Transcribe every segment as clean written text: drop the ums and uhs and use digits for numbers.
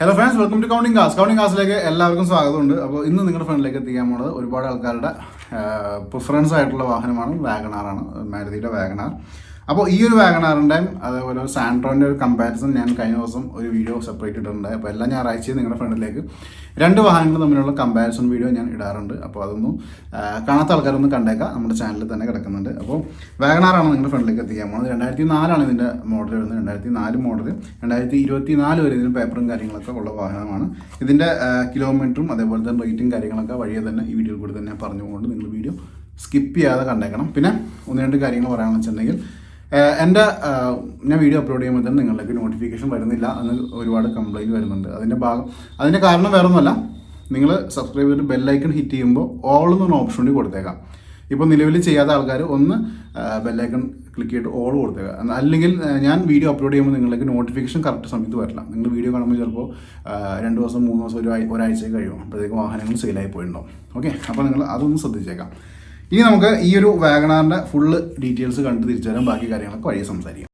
Hello friends, welcome to counting cars. Counting കാസിലേക്ക് എല്ലാവർക്കും സ്വാഗതമുണ്ട്. അപ്പോൾ ഇന്ന് നിങ്ങളുടെ ഫ്രണ്ടിലേക്ക് എത്തിക്കാൻ പോകുന്നത് ഒരുപാട് ആൾക്കാരുടെ പ്രിഫറൻസ് ആയിട്ടുള്ള വാഹനമാണ് വാഗണാറാണ്, മാരുതിയുടെ വാഗണാർ. അപ്പോൾ ഈ ഒരു വാഗണാറിൻ്റെയും അതേപോലെ സാൻട്രോൻ്റെ ഒരു കമ്പാരിസൺ ഞാൻ കഴിഞ്ഞ ദിവസം ഒരു വീഡിയോ സെപ്പറേറ്റ് ഇട്ടിട്ടുണ്ട്. അപ്പോൾ എല്ലാ ഞായറാഴ്ചയും നിങ്ങളുടെ ഫ്രണ്ടിലേക്ക് രണ്ട് വാഹനങ്ങൾ തമ്മിലുള്ള കമ്പാരിസൺ വീഡിയോ ഞാൻ ഇടാറുണ്ട്. അപ്പോൾ അതൊന്നും കാണാത്ത ആൾക്കാരൊന്നും കണ്ടേക്കാം, നമ്മുടെ ചാനലിൽ തന്നെ കിടക്കുന്നുണ്ട്. അപ്പോൾ വാഗണാറാണ് നിങ്ങളുടെ ഫ്രണ്ടിലേക്ക് എത്തിക്കാൻ പോകുന്നത്. 2004 ഇതിൻ്റെ മോഡൽ വരുന്നത്. 2004 മോഡൽ 2024 വരെ ഇതിന് പേപ്പറും കാര്യങ്ങളൊക്കെ ഉള്ള വാഹനമാണ്. ഇതിൻ്റെ കിലോമീറ്ററും അതേപോലെ തന്നെ റേറ്റും കാര്യങ്ങളൊക്കെ വഴിയെ തന്നെ ഈ വീഡിയോയിൽ കൂടി തന്നെ പറഞ്ഞുകൊണ്ട് നിങ്ങൾ വീഡിയോ സ്കിപ്പ് ചെയ്യാതെ കണ്ടേക്കണം. പിന്നെ ഒന്ന് രണ്ട് കാര്യങ്ങൾ പറയാമെന്ന് വെച്ചിട്ടുണ്ടെങ്കിൽ ഞാൻ വീഡിയോ അപ്ലോഡ് ചെയ്യുമ്പോൾ തന്നെ നിങ്ങളിലേക്ക് നോട്ടിഫിക്കേഷൻ വരുന്നില്ല എന്ന് ഒരുപാട് കംപ്ലൈൻറ്റ് വരുന്നുണ്ട്. അതിൻ്റെ കാരണം വേറൊന്നുമല്ല, നിങ്ങൾ സബ്സ്ക്രൈബ് ചെയ്തിട്ട് ബെല്ലൈക്കൺ ഹിറ്റ് ചെയ്യുമ്പോൾ ഓൾ എന്നൊരു ഓപ്ഷൻ കൂടി കൊടുത്തേക്കാം. ഇപ്പോൾ നിലവിൽ ചെയ്യാത്ത ആൾക്കാർ ഒന്ന് ബെല്ലൈക്കൺ ക്ലിക്ക് ചെയ്തിട്ട് ഓൾ കൊടുത്തേക്കാം. അല്ലെങ്കിൽ ഞാൻ വീഡിയോ അപ്ലോഡ് ചെയ്യുമ്പോൾ നിങ്ങളിലേക്ക് നോട്ടിഫിക്കേഷൻ കറക്റ്റ് സമയത്ത് വരില്ല. നിങ്ങൾ വീഡിയോ കാണുമ്പോൾ ചിലപ്പോൾ 2 ദിവസം 3 ദിവസം ഒരാഴ്ച കഴിയും, അപ്പോഴത്തേക്കും വാഹനങ്ങൾ സെയിലായി പോയിട്ടുണ്ടാവും. ഓക്കെ, അപ്പോൾ നിങ്ങൾ അതൊന്ന് ശ്രദ്ധിച്ചേക്കാം. ഇനി നമുക്ക് ഈ ഒരു വാഗണാറിൻ്റെ ഫുള്ള് ഡീറ്റെയിൽസ് കണ്ട് തിരിച്ചു തരാം. ബാക്കി കാര്യങ്ങളൊക്കെ വഴിയെ സംസാരിക്കാം.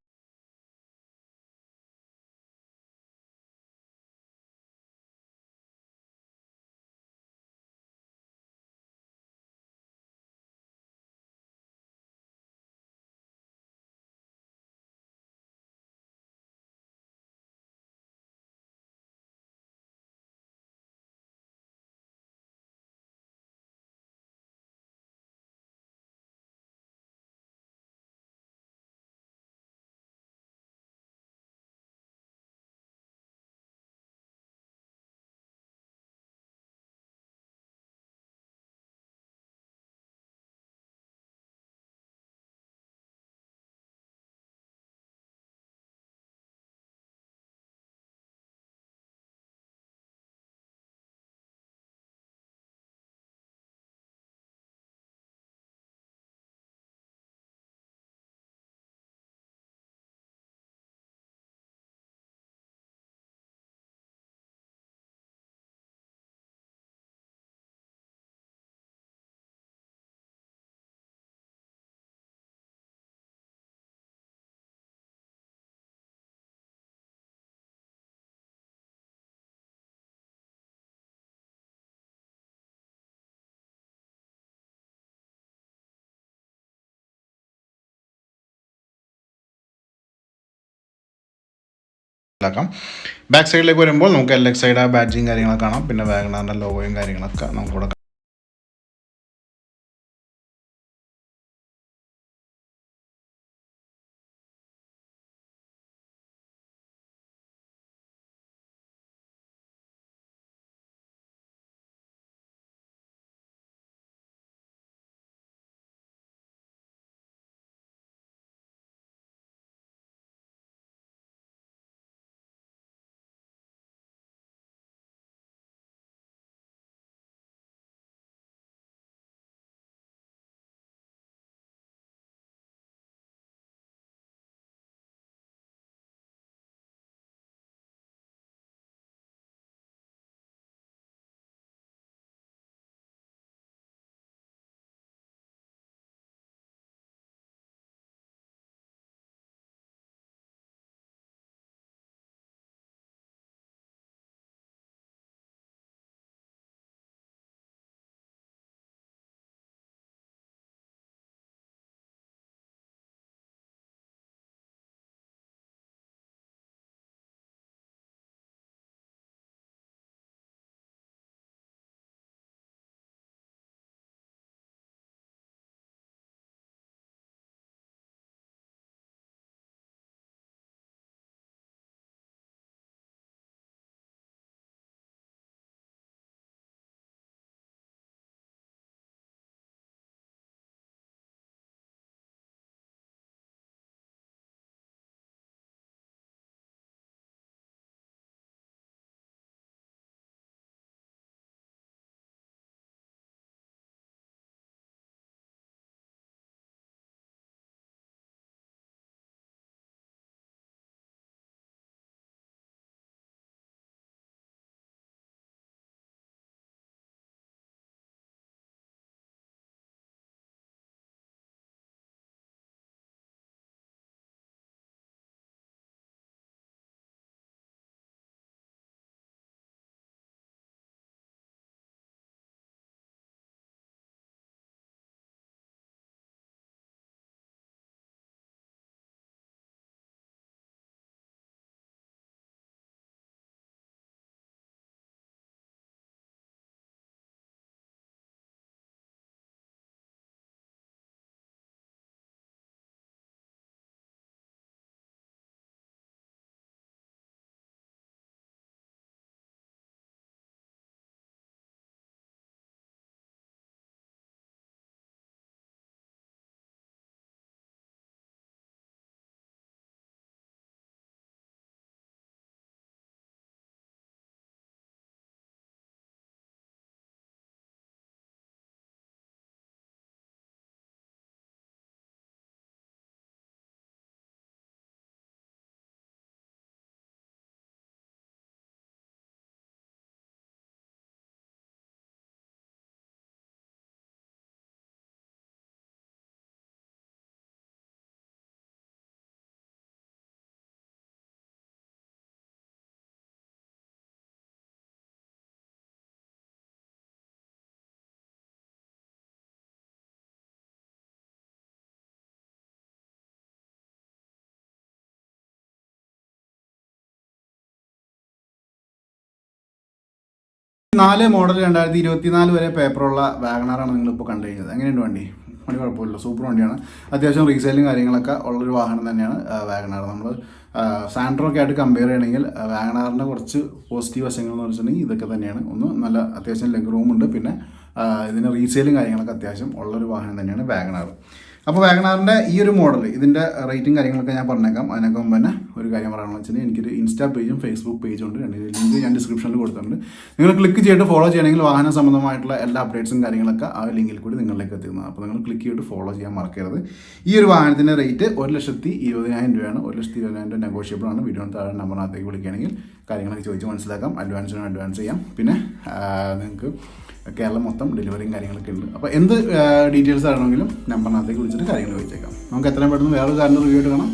ബാക്ക് സൈഡിലേക്ക് വരുമ്പോൾ നമുക്ക് LX ബാഡ്ജിങ് കാര്യങ്ങളൊക്കെ കാണാം. പിന്നെ വാഗണാറിൻ്റെ ലോഗോയും കാര്യങ്ങളൊക്കെ നമുക്കിവിടെ 4 മോഡൽ 2024 വരെ പേപ്പറുള്ള വാഗണാറാണ് നിങ്ങളിപ്പോൾ കണ്ടു കഴിഞ്ഞത്. എങ്ങനെയുണ്ട് വണ്ടി? വണ്ടി കുഴപ്പമില്ല, സൂപ്പർ വണ്ടിയാണ്. അത്യാവശ്യം റീസെയിലും കാര്യങ്ങളൊക്കെ ഉള്ളൊരു വാഹനം തന്നെയാണ് വാഗണാർ. നമ്മൾ സാൻഡ്രോക്കെ ആയിട്ട് കമ്പയർ ചെയ്യണമെങ്കിൽ വാഗണാറിൻ്റെ കുറച്ച് പോസിറ്റീവ് വശങ്ങൾ എന്ന് വെച്ചിട്ടുണ്ടെങ്കിൽ ഇതൊക്കെ തന്നെയാണ്. ഒന്ന് നല്ല അത്യാവശ്യം ലെഗ് റൂമുണ്ട്, പിന്നെ ഇതിന് റീസെയിലും കാര്യങ്ങളൊക്കെ അത്യാവശ്യം ഉള്ളൊരു വാഹനം തന്നെയാണ് വാഗണാർ. അപ്പോൾ വാഗണാറിൻ്റെ ഈ ഒരു മോഡൽ, ഇതിൻ്റെ റേറ്റും കാര്യങ്ങളൊക്കെ ഞാൻ പറഞ്ഞേക്കാം. അതിനൊക്കെ മുമ്പ് തന്നെ ഒരു കാര്യം പറയാമെന്ന് വെച്ചാൽ എനിക്കൊരു ഇൻസ്റ്റാ പേജും ഫേസ്ബുക്ക് പേജും ഉണ്ട്. ലിങ്ക് ഞാൻ ഡിസ്ക്രിപ്ഷനിൽ കൊടുത്തിട്ടുണ്ട്. നിങ്ങൾ ക്ലിക്ക് ചെയ്തിട്ട് ഫോളോ ചെയ്യണമെങ്കിൽ വാഹന സംബന്ധമായിട്ടുള്ള എല്ലാ അപ്ഡേറ്റ്സും കാര്യങ്ങളൊക്കെ ആ ലിങ്കിൽ കൂടി നിങ്ങളിലേക്ക് എത്തുന്നത്. അപ്പോൾ നിങ്ങൾ ക്ലിക്ക് ചെയ്തിട്ട് ഫോളോ ചെയ്യാൻ മറക്കരുത്. ഈ ഒരു വാഹനത്തിൻ്റെ റേറ്റ് 1,20,000 രൂപയാണ്. 1,20,000 രൂപ നെഗോഷ്യബിൾ ആണ്. വീഡിയോന് താഴെ നമ്പറിനകത്തേക്ക് വിളിക്കുകയാണെങ്കിൽ കാര്യങ്ങളൊക്കെ ചോദിച്ച് മനസ്സിലാക്കാം. അഡ്വാൻസ് ചെയ്യാം. പിന്നെ നിങ്ങൾക്ക് കേരളം മൊത്തം ഡെലിവറിയും കാര്യങ്ങളൊക്കെ ഉണ്ട്. അപ്പോൾ എന്ത് ഡീറ്റെയിൽസ് ആണെങ്കിലും നമ്പറിനകത്തേക്ക് വിളിച്ചിട്ട് കാര്യങ്ങൾ ചോദിച്ചേക്കാം. നമുക്ക് എത്രയും പെട്ടെന്ന് വേറൊരു കാറിൻ്റെ റിവ്യൂ എടുക്കണം.